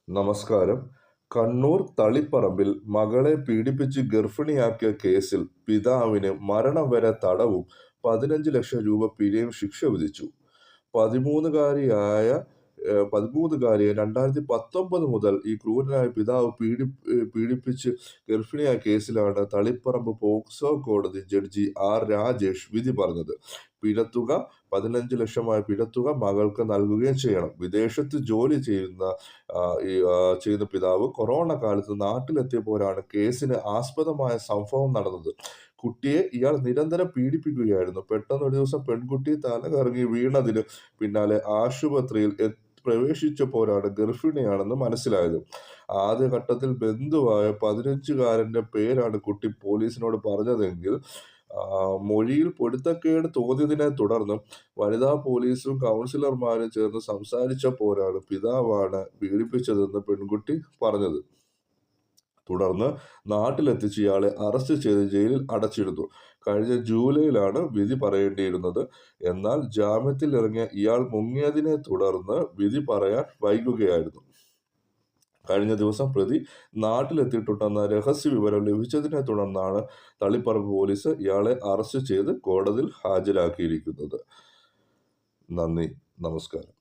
നമസ്കാരം. കണ്ണൂർ തളിപ്പറമ്പിൽ മകളെ പീഡിപ്പിച്ച് ഗർഭിണിയാക്കിയ കേസിൽ പിതാവിന് മരണം വരെ തടവും 15 ലക്ഷം രൂപ പിഴയും ശിക്ഷ വിധിച്ചു. പതിമൂന്നുകാരിയായ 13കാരിയെ 2019 മുതൽ ഈ ക്രൂരനായ പിതാവ് പീഡിപ്പിച്ച് ഗർഭിണിയായ കേസിലാണ് തളിപ്പറമ്പ് പോക്സോ കോടതി ജഡ്ജി ആർ രാജേഷ് വിധി പറഞ്ഞത്. പിഴത്തുക 15 ലക്ഷമായ പിഴത്തുക മകൾക്ക് നൽകുകയും ചെയ്യണം. വിദേശത്ത് ജോലി ചെയ്യുന്ന പിതാവ് കൊറോണ കാലത്ത് നാട്ടിലെത്തിയപ്പോഴാണ് കേസിന് ആസ്പദമായ സംഭവം നടന്നത്. കുട്ടിയെ ഇയാൾ നിരന്തരം പീഡിപ്പിക്കുകയായിരുന്നു. പെട്ടെന്ന് ഒരു ദിവസം പെൺകുട്ടി തലകറങ്ങി വീണതിന് പിന്നാലെ ആശുപത്രിയിൽ പ്രവേശിച്ചപ്പോഴാണ് ഗർഭിണിയാണെന്ന് മനസ്സിലായത്. ആദ്യഘട്ടത്തിൽ ബന്ധുവായ 15കാരന്റെ പേരാണ് കുട്ടി പോലീസിനോട് പറഞ്ഞതെങ്കിൽ മൊഴിയിൽ പൊരുത്തക്കേട് തോന്നിയതിനെ തുടർന്ന് വനിതാ പോലീസും കൗൺസിലർമാരും ചേർന്ന് സംസാരിച്ചപ്പോഴാണ് പിതാവാണ് പീഡിപ്പിച്ചതെന്ന് പെൺകുട്ടി പറഞ്ഞത്. തുടർന്ന് നാട്ടിലെത്തിച്ച് ഇയാളെ അറസ്റ്റ് ചെയ്ത് ജയിലിൽ അടച്ചിരുന്നു. കഴിഞ്ഞ ജൂലൈയിലാണ് വിധി പറയേണ്ടിയിരുന്നത്. എന്നാൽ ജാമ്യത്തിൽ ഇറങ്ങിയ ഇയാൾ മുങ്ങിയതിനെ തുടർന്ന് വിധി പറയാൻ വൈകുകയായിരുന്നു. കഴിഞ്ഞ ദിവസം പ്രതി നാട്ടിലെത്തിയിട്ടുണ്ടെന്ന രഹസ്യ വിവരം ലഭിച്ചതിനെ തുടർന്നാണ് തളിപ്പറമ്പ് പോലീസ് ഇയാളെ അറസ്റ്റ് ചെയ്ത് കോടതിയിൽ ഹാജരാക്കിയിരിക്കുന്നത്. നന്ദി, നമസ്കാരം.